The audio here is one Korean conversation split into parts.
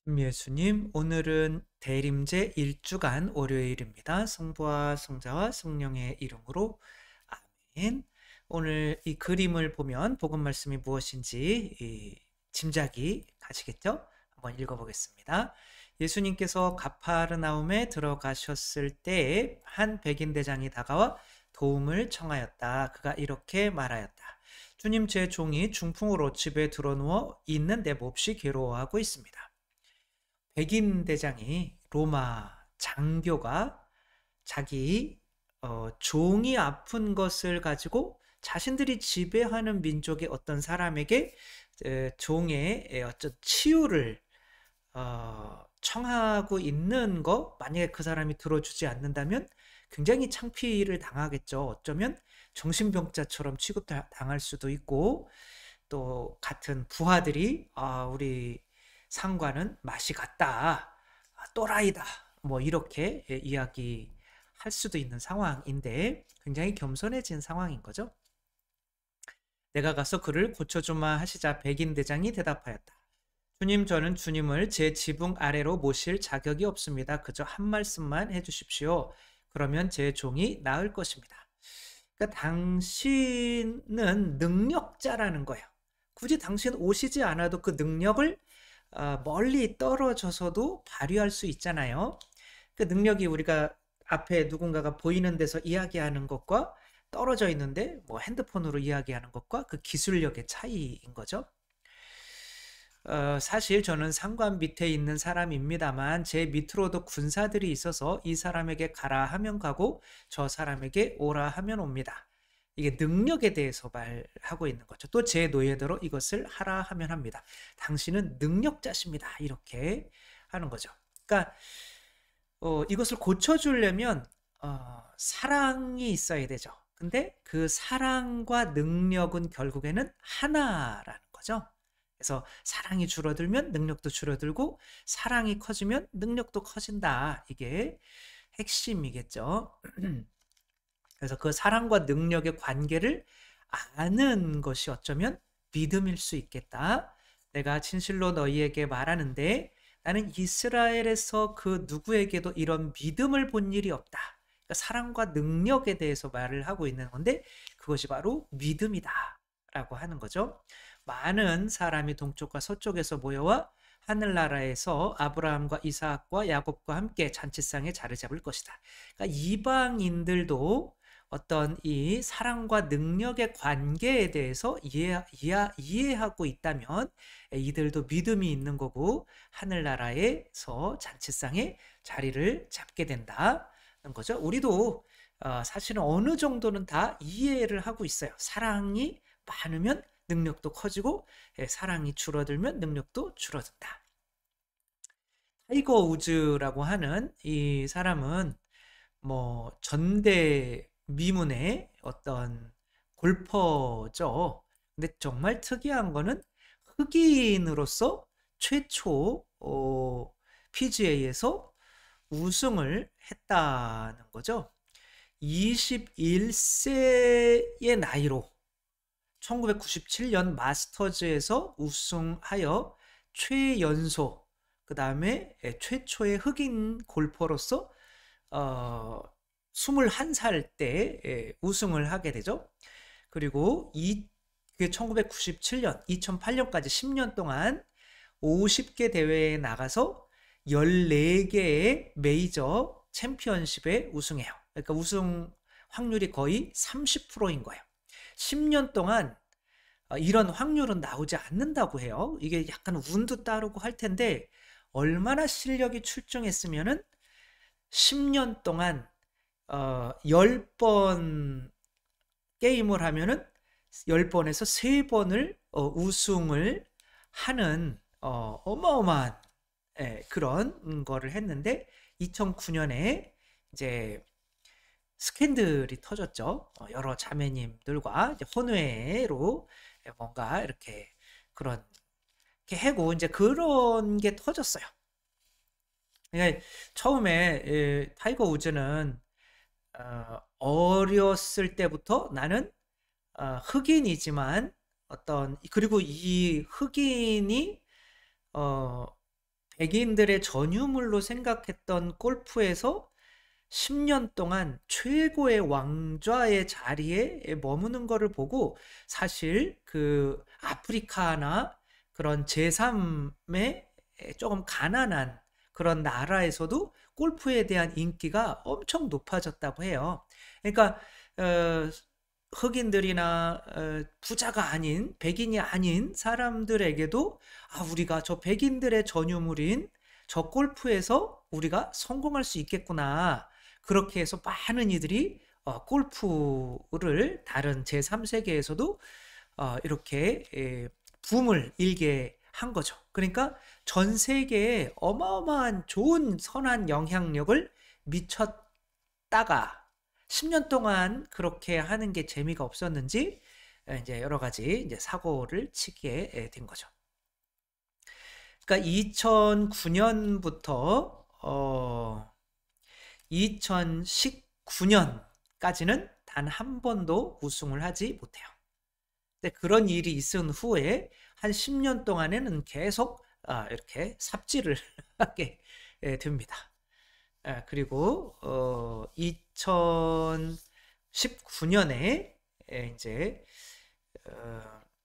예수님, 오늘은 대림제 1주간 월요일입니다. 성부와 성자와 성령의 이름으로 아멘. 오늘 이 그림을 보면 복음 말씀이 무엇인지 짐작이 가시겠죠? 한번 읽어보겠습니다. 예수님께서 가파르나움에 들어가셨을 때 한 백인 대장이 다가와 도움을 청하였다. 그가 이렇게 말하였다. 주님, 제 종이 중풍으로 집에 들어누워 있는데 몹시 괴로워하고 있습니다. 백인 대장이 로마 장교가 자기 종이 아픈 것을 가지고 자신들이 지배하는 민족의 어떤 사람에게 종의 어떤 치유를 청하고 있는 거, 만약에 그 사람이 들어주지 않는다면 굉장히 창피를 당하겠죠. 어쩌면 정신병자처럼 취급당할 수도 있고, 또 같은 부하들이 우리 상관은 맛이 갔다, 또라이다, 뭐 이렇게 이야기할 수도 있는 상황인데 굉장히 겸손해진 상황인 거죠. 내가 가서 그를 고쳐주마 하시자 백인 대장이 대답하였다. 주님, 저는 주님을 제 지붕 아래로 모실 자격이 없습니다. 그저 한 말씀만 해주십시오. 그러면 제 종이 나을 것입니다. 그러니까 당신은 능력자라는 거예요. 굳이 당신 오시지 않아도 그 능력을 멀리 떨어져서도 발휘할 수 있잖아요. 그 능력이 우리가 앞에 누군가가 보이는 데서 이야기하는 것과 떨어져 있는데 뭐 핸드폰으로 이야기하는 것과 그 기술력의 차이인 거죠. 사실 저는 상관 밑에 있는 사람입니다만 제 밑으로도 군사들이 있어서 이 사람에게 가라 하면 가고 저 사람에게 오라 하면 옵니다. 이게 능력에 대해서 말하고 있는 거죠. 또 제 노예대로 이것을 하라 하면 합니다. 당신은 능력자십니다. 이렇게 하는 거죠. 그러니까 이것을 고쳐주려면 사랑이 있어야 되죠. 근데 그 사랑과 능력은 결국에는 하나라는 거죠. 그래서 사랑이 줄어들면 능력도 줄어들고 사랑이 커지면 능력도 커진다. 이게 핵심이겠죠. 그래서 그 사랑과 능력의 관계를 아는 것이 어쩌면 믿음일 수 있겠다. 내가 진실로 너희에게 말하는데 나는 이스라엘에서 그 누구에게도 이런 믿음을 본 일이 없다. 그러니까 사랑과 능력에 대해서 말을 하고 있는 건데 그것이 바로 믿음이다 라고 하는 거죠. 많은 사람이 동쪽과 서쪽에서 모여와 하늘나라에서 아브라함과 이삭과 야곱과 함께 잔치상에 자리 잡을 것이다. 그러니까 이방인들도 어떤 이 사랑과 능력의 관계에 대해서 이해하고 있다면 이들도 믿음이 있는 거고 하늘나라에서 잔치상에 자리를 잡게 된다는 거죠. 우리도 사실은 어느 정도는 다 이해를 하고 있어요. 사랑이 많으면 능력도 커지고 사랑이 줄어들면 능력도 줄어든다. 타이거 우즈라고 하는 이 사람은 뭐 전대미문의 어떤 골퍼죠. 근데 정말 특이한 거는 흑인으로서 최초 PGA에서 우승을 했다는 거죠. 21세의 나이로 1997년 마스터즈에서 우승하여 최연소, 그 다음에 최초의 흑인 골퍼로서 21살 때 우승을 하게 되죠. 그리고 1997년, 2008년까지 10년 동안 50개 대회에 나가서 14개의 메이저 챔피언십에 우승해요. 그러니까 우승 확률이 거의 30%인 거예요. 10년 동안 이런 확률은 나오지 않는다고 해요. 이게 약간 운도 따르고 할 텐데 얼마나 실력이 출중했으면은 10년 동안 10번 게임을 하면은 10번에서 3번을 우승을 하는 어마어마한 그런 거를 했는데 2009년에 이제 스캔들이 터졌죠. 여러 자매님들과 이제 혼외로 뭔가 이렇게 그런 게 해고 이제 그런 게 터졌어요. 그러니까 처음에 타이거 우즈는 어렸을 때부터 나는 흑인이지만 그리고 이 흑인이 백인들의 전유물로 생각했던 골프에서 10년 동안 최고의 왕좌의 자리에 머무는 거를 보고 사실 그 아프리카나 그런 제3의 조금 가난한 그런 나라에서도 골프에 대한 인기가 엄청 높아졌다고 해요. 그러니까 어, 흑인들이나 부자가 아닌 백인이 아닌 사람들에게도 우리가 저 백인들의 전유물인 저 골프에서 우리가 성공할 수 있겠구나. 그렇게 해서 많은 이들이 골프를 다른 제3세계에서도 이렇게 붐을 일게 한 거죠. 그러니까 전 세계에 어마어마한 좋은 선한 영향력을 미쳤다가 10년 동안 그렇게 하는 게 재미가 없었는지 이제 여러 가지 이제 사고를 치게 된 거죠. 그러니까 2009년부터 2019년까지는 단 한 번도 우승을 하지 못해요. 근데 그런 일이 있은 후에 한 10년 동안에는 계속 이렇게 삽질을 하게 됩니다. 그리고 2019년에 이제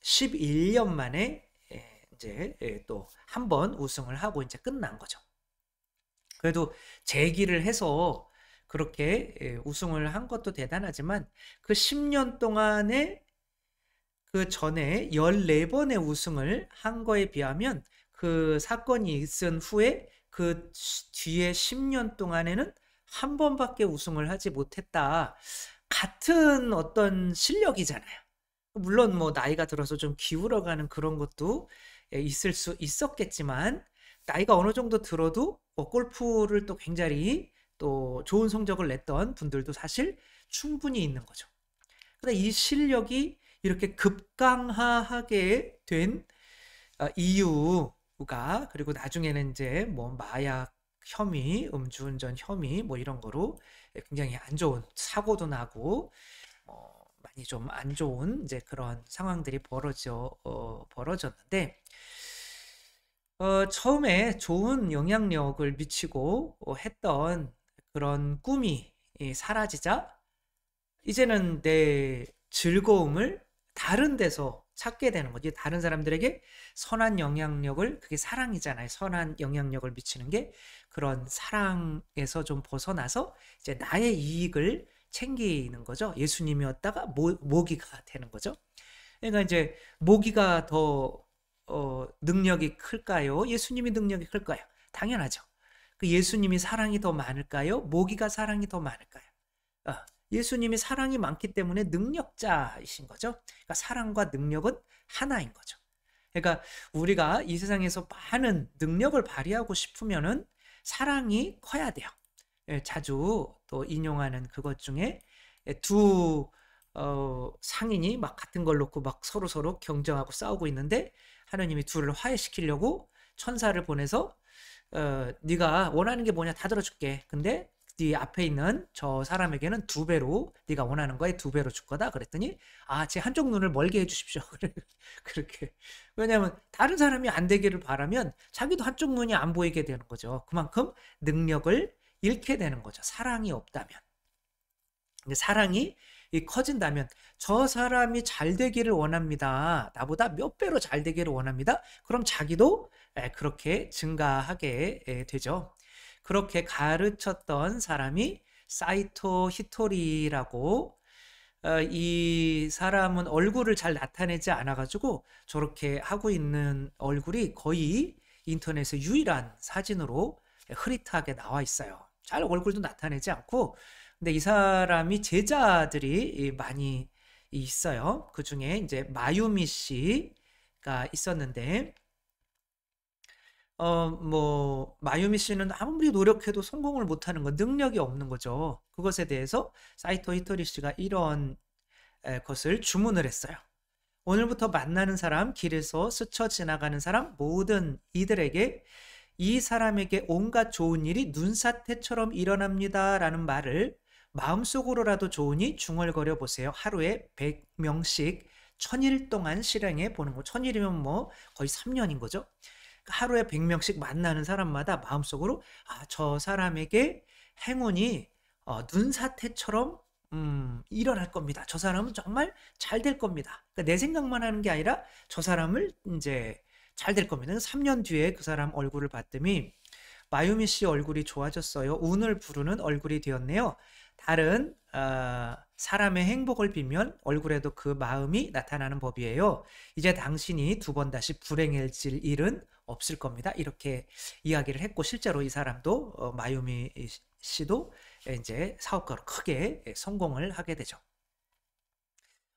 11년 만에 이제 또 한 번 우승을 하고 이제 끝난 거죠. 그래도 재기를 해서 그렇게 우승을 한 것도 대단하지만 그 10년 동안에 그 전에 14번의 우승을 한 거에 비하면 그 사건이 있은 후에 그 뒤에 10년 동안에는 한 번밖에 우승을 하지 못했다. 같은 어떤 실력이잖아요. 물론 뭐 나이가 들어서 좀 기울어가는 그런 것도 있을 수 있었겠지만 나이가 어느 정도 들어도 골프를 또 굉장히 또 좋은 성적을 냈던 분들도 사실 충분히 있는 거죠. 근데 이 실력이 이렇게 급강하게 된 이유가 그리고 나중에는 이제 뭐 마약 혐의, 음주운전 혐의 뭐 이런 거로 굉장히 안 좋은 사고도 나고 많이 좀 안 좋은 이제 그런 상황들이 벌어졌는데 처음에 좋은 영향력을 미치고 했던 그런 꿈이 사라지자 이제는 내 즐거움을 다른 데서 찾게 되는 거지. 다른 사람들에게 선한 영향력을, 그게 사랑이잖아요. 선한 영향력을 미치는 게 그런 사랑에서 좀 벗어나서 이제 나의 이익을 챙기는 거죠. 예수님이었다가 모기가 되는 거죠. 그러니까 이제 모기가 더 능력이 클까요? 예수님이 능력이 클까요? 당연하죠. 그 예수님이 사랑이 더 많을까요? 모기가 사랑이 더 많을까요? 예수님이 사랑이 많기 때문에 능력자이신 거죠. 그러니까 사랑과 능력은 하나인 거죠. 그러니까 우리가 이 세상에서 많은 능력을 발휘하고 싶으면은 사랑이 커야 돼요. 자주 또 인용하는 그것 중에 두 상인이 막 같은 걸 놓고 막 서로 경쟁하고 싸우고 있는데 하나님이 둘을 화해시키려고 천사를 보내서 네가 원하는 게 뭐냐 다 들어줄게. 근데 네 앞에 있는 저 사람에게는 2배로 네가 원하는 거에 2배로 줄 거다. 그랬더니 제 한쪽 눈을 멀게 해주십시오. 그렇게 왜냐하면 다른 사람이 안 되기를 바라면 자기도 한쪽 눈이 안 보이게 되는 거죠. 그만큼 능력을 잃게 되는 거죠. 사랑이 없다면. 근데 사랑이 커진다면 저 사람이 잘 되기를 원합니다. 나보다 몇 배로 잘 되기를 원합니다. 그럼 자기도 그렇게 증가하게 되죠. 그렇게 가르쳤던 사람이 사이토 히토리라고 이 사람은 얼굴을 잘 나타내지 않아가지고 저렇게 하고 있는 얼굴이 거의 인터넷에 유일한 사진으로 흐릿하게 나와 있어요. 잘 얼굴도 나타내지 않고 근데 이 사람이 제자들이 많이 있어요. 그 중에 이제 마유미 씨가 있었는데 뭐 마유미 씨는 아무리 노력해도 성공을 못하는 거 능력이 없는 거죠. 그것에 대해서 사이토 히토리 씨가 이런 것을 주문을 했어요. 오늘부터 만나는 사람, 길에서 스쳐 지나가는 사람 모든 이들에게 이 사람에게 온갖 좋은 일이 눈사태처럼 일어납니다 라는 말을 마음속으로라도 좋으니 중얼거려 보세요. 하루에 100명씩 1000일 동안 실행해 보는 거. 1000일이면 뭐 거의 3년인 거죠. 하루에 100명씩 만나는 사람마다 마음속으로 저 사람에게 행운이 눈사태처럼 일어날 겁니다. 저 사람은 정말 잘 될 겁니다. 그러니까 내 생각만 하는 게 아니라 저 사람을 이제 잘 될 겁니다. 3년 뒤에 그 사람 얼굴을 봤더니 마유미 씨 얼굴이 좋아졌어요. 운을 부르는 얼굴이 되었네요. 다른 사람의 행복을 빌면 얼굴에도 그 마음이 나타나는 법이에요. 이제 당신이 두 번 다시 불행해질 일은 없을 겁니다. 이렇게 이야기를 했고, 실제로 이 사람도 마유미 씨도 이제 사업가로 크게 성공을 하게 되죠.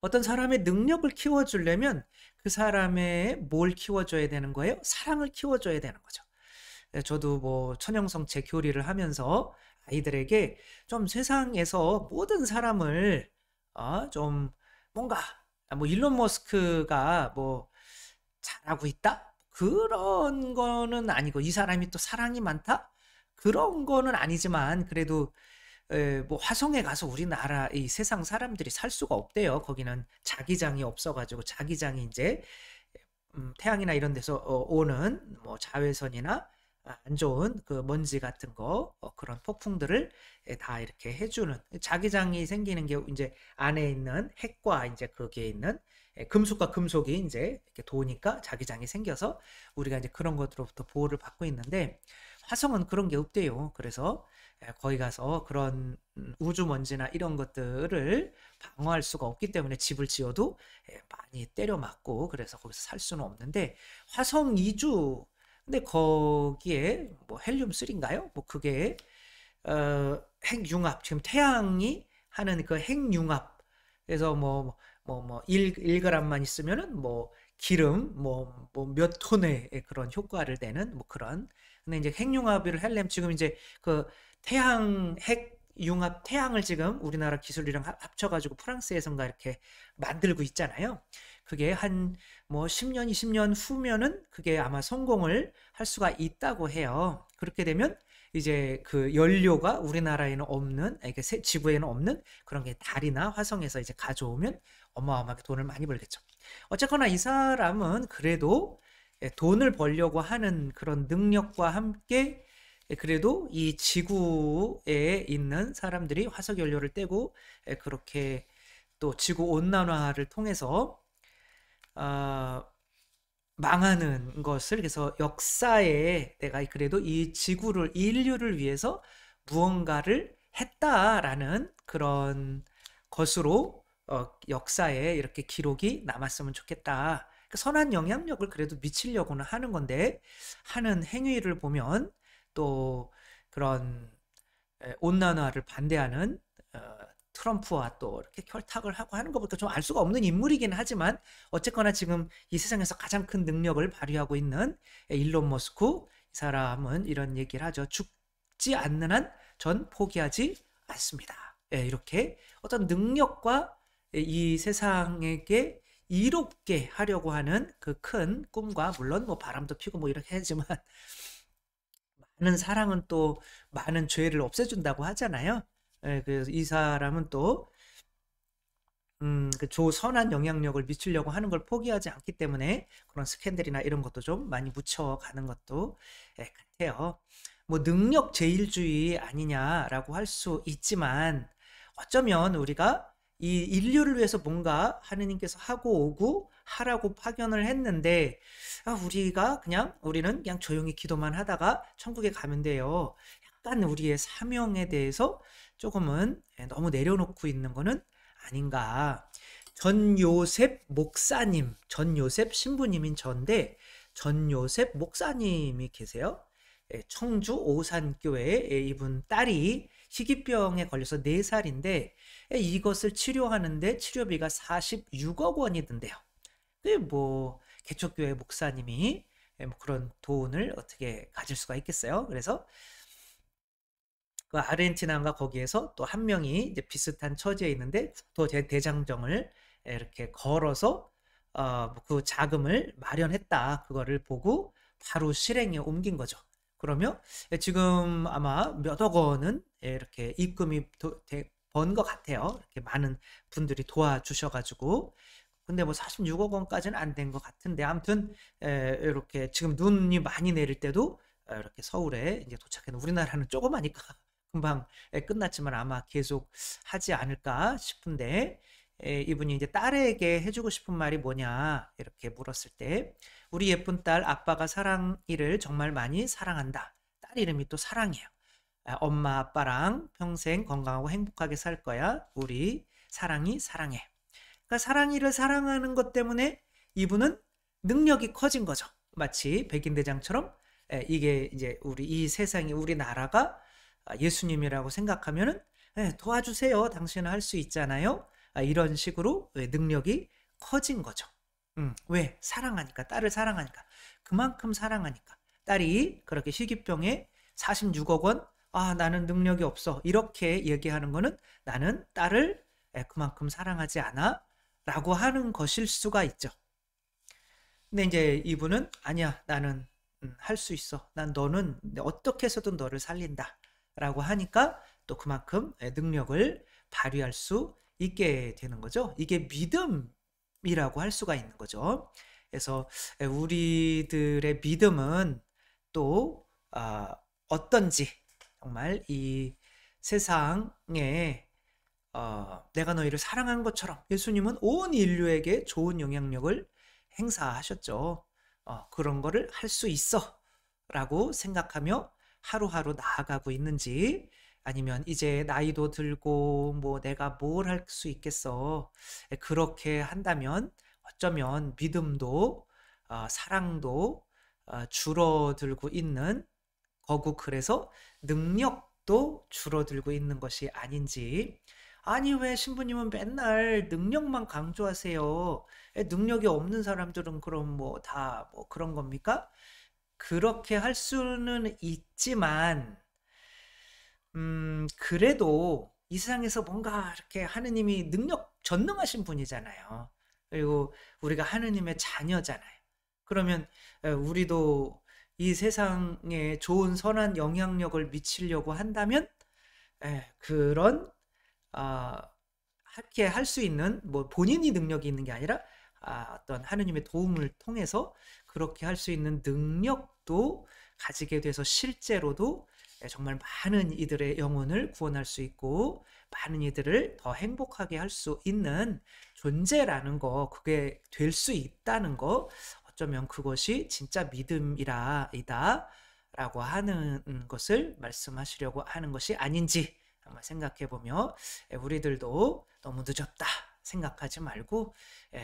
어떤 사람의 능력을 키워주려면 그 사람의 뭘 키워줘야 되는 거예요? 사랑을 키워줘야 되는 거죠. 저도 뭐 천형성체 교리를 하면서 아이들에게 좀 세상에서 모든 사람을 좀 뭔가 뭐 일론 머스크가 뭐 잘하고 있다? 그런 거는 아니고, 이 사람이 또 사랑이 많다? 그런 거는 아니지만, 그래도 뭐 화성에 가서 우리나라 이 세상 사람들이 살 수가 없대요. 거기는 자기장이 없어가지고, 자기장이 이제 태양이나 이런 데서 오는 뭐 자외선이나 안 좋은 그 먼지 같은 거, 그런 폭풍들을 다 이렇게 해주는, 자기장이 생기는 게 이제 안에 있는 핵과 이제 거기에 있는 금속과 금속이 이제 이렇게 도니까 자기장이 생겨서 우리가 이제 그런 것으로부터 보호를 받고 있는데, 화성은 그런 게 없대요. 그래서 거기 가서 그런 우주 먼지나 이런 것들을 방어할 수가 없기 때문에 집을 지어도 많이 때려 맞고, 그래서 거기서 살 수는 없는데, 화성 이주, 근데 거기에 뭐 헬륨3인가요? 뭐 그게 핵융합, 지금 태양이 하는 그 핵융합, 그래서 뭐 1g만 있으면은 뭐 기름 뭐 몇 톤의 그런 효과를 내는 뭐 그런. 근데 이제 핵융합을 하려면 지금 이제 그 태양 핵융합 태양을 지금 우리나라 기술이랑 합쳐가지고 프랑스에선가 이렇게 만들고 있잖아요. 그게 한 뭐 10년, 20년 후면은 그게 아마 성공을 할 수가 있다고 해요. 그렇게 되면 이제 그 연료가 우리나라에는 없는, 이게 지구에는 없는 그런 게 달이나 화성에서 이제 가져오면 어마어마하게 돈을 많이 벌겠죠. 어쨌거나 이 사람은 그래도 돈을 벌려고 하는 그런 능력과 함께 그래도 이 지구에 있는 사람들이 화석 연료를 떼고 그렇게 또 지구 온난화를 통해서 망하는 것을, 그래서 역사에 내가 그래도 이 지구를, 인류를 위해서 무언가를 했다라는 그런 것으로 역사에 이렇게 기록이 남았으면 좋겠다. 선한 영향력을 그래도 미치려고는 하는 건데, 하는 행위를 보면 또 그런 온난화를 반대하는 트럼프와 또 이렇게 결탁을 하고 하는 거 보니까 좀 알 수가 없는 인물이긴 하지만, 어쨌거나 지금 이 세상에서 가장 큰 능력을 발휘하고 있는 일론 머스크, 이 사람은 이런 얘기를 하죠. 죽지 않는 한 전 포기하지 않습니다. 이렇게 어떤 능력과 이 세상에게 이롭게 하려고 하는 그 큰 꿈과, 물론 뭐 바람도 피고 뭐 이렇게 하지만 많은 사랑은 또 많은 죄를 없애준다고 하잖아요. 그래서 이 사람은 또 그 선한 영향력을 미치려고 하는 걸 포기하지 않기 때문에 그런 스캔들이나 이런 것도 좀 많이 묻혀가는 것도 같아요. 뭐 능력 제일주의 아니냐라고 할 수 있지만, 어쩌면 우리가 이 인류를 위해서 뭔가 하느님께서 하고 오고 하라고 파견을 했는데, 우리는 그냥 조용히 기도만 하다가 천국에 가면 돼요. 약간 우리의 사명에 대해서 조금은 너무 내려놓고 있는 거는 아닌가. 전요셉 목사님, 전요셉 신부님인 전데 전요셉 목사님이 계세요. 청주 오산교회에 이분 딸이 희귀병에 걸려서 4살인데 이것을 치료하는데 치료비가 46억 원이 든대요. 뭐 개척교회 목사님이 뭐 그런 돈을 어떻게 가질 수가 있겠어요? 그래서 그 아르헨티나가 거기에서 또 한 명이 이제 비슷한 처지에 있는데 국토 대장정을 이렇게 걸어서 그 자금을 마련했다. 그거를 보고 바로 실행에 옮긴 거죠. 그러면 지금 아마 몇억 원은 이렇게 입금이 번 것 같아요. 이렇게 많은 분들이 도와주셔가지고. 근데 뭐 46억 원까지는 안 된 것 같은데 아무튼 이렇게 지금 눈이 많이 내릴 때도 이렇게 서울에 이제 도착했는 우리나라는 조그마니까 금방 끝났지만 아마 계속 하지 않을까 싶은데 이분이 이제 딸에게 해주고 싶은 말이 뭐냐 이렇게 물었을 때 우리 예쁜 딸 아빠가 사랑이를 정말 많이 사랑한다. 딸 이름이 또 사랑이에요. 엄마 아빠랑 평생 건강하고 행복하게 살 거야. 우리 사랑이 사랑해. 그러니까 사랑이를 사랑하는 것 때문에 이분은 능력이 커진 거죠. 마치 백인대장처럼 이게 이제 우리 이 세상이 우리나라가 예수님이라고 생각하면은 도와주세요. 당신은 할 수 있잖아요. 이런 식으로 능력이 커진 거죠. 왜? 사랑하니까. 딸을 사랑하니까. 그만큼 사랑하니까. 딸이 그렇게 희귀병에 46억 원, 나는 능력이 없어. 이렇게 얘기하는 거는 나는 딸을 그만큼 사랑하지 않아. 라고 하는 것일 수가 있죠. 근데 이제 이분은 아니야. 나는 할 수 있어. 난 너는 어떻게 해서든 너를 살린다. 라고 하니까 또 그만큼 능력을 발휘할 수 있게 되는 거죠. 이게 믿음이라고 할 수가 있는 거죠. 그래서 우리들의 믿음은 또 어떤지 정말 이 세상에 내가 너희를 사랑한 것처럼 예수님은 온 인류에게 좋은 영향력을 행사하셨죠. 그런 거를 할 수 있어 라고 생각하며 하루하루 나아가고 있는지 아니면 이제 나이도 들고 뭐 내가 뭘 할 수 있겠어. 그렇게 한다면 어쩌면 믿음도 사랑도 줄어들고 있는 거고 그래서 능력도 줄어들고 있는 것이 아닌지 아니 왜 신부님은 맨날 능력만 강조하세요. 능력이 없는 사람들은 그럼 뭐 다 뭐 그런 겁니까? 그렇게 할 수는 있지만 그래도 이 세상에서 뭔가 이렇게 하느님이 전능하신 분이잖아요. 그리고 우리가 하느님의 자녀잖아요. 그러면 우리도 이 세상에 좋은 선한 영향력을 미치려고 한다면 그런 하게 할 수 있는 뭐 본인이 능력이 있는 게 아니라 어떤 하느님의 도움을 통해서 그렇게 할 수 있는 능력도 가지게 돼서 실제로도 정말 많은 이들의 영혼을 구원할 수 있고 많은 이들을 더 행복하게 할 수 있는 존재라는 거 그게 될 수 있다는 거 어쩌면 그것이 진짜 믿음이다 라고 하는 것을 말씀하시려고 하는 것이 아닌지 한번 생각해 보며 우리들도 너무 늦었다 생각하지 말고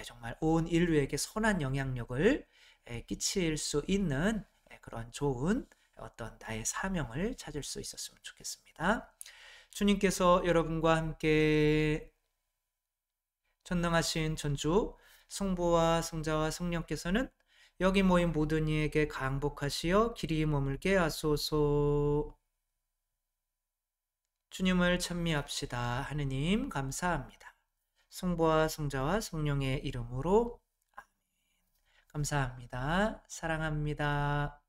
정말 온 인류에게 선한 영향력을 끼칠 수 있는 그런 좋은 어떤 나의 사명을 찾을 수 있었으면 좋겠습니다. 주님께서 여러분과 함께 전능하신 전주 성부와 성자와 성령께서는 여기 모인 모든 이에게 강복하시어 길이 머물게 하소서. 주님을 찬미합시다. 하느님 감사합니다. 성부와 성자와 성령의 이름으로 아멘. 감사합니다. 사랑합니다.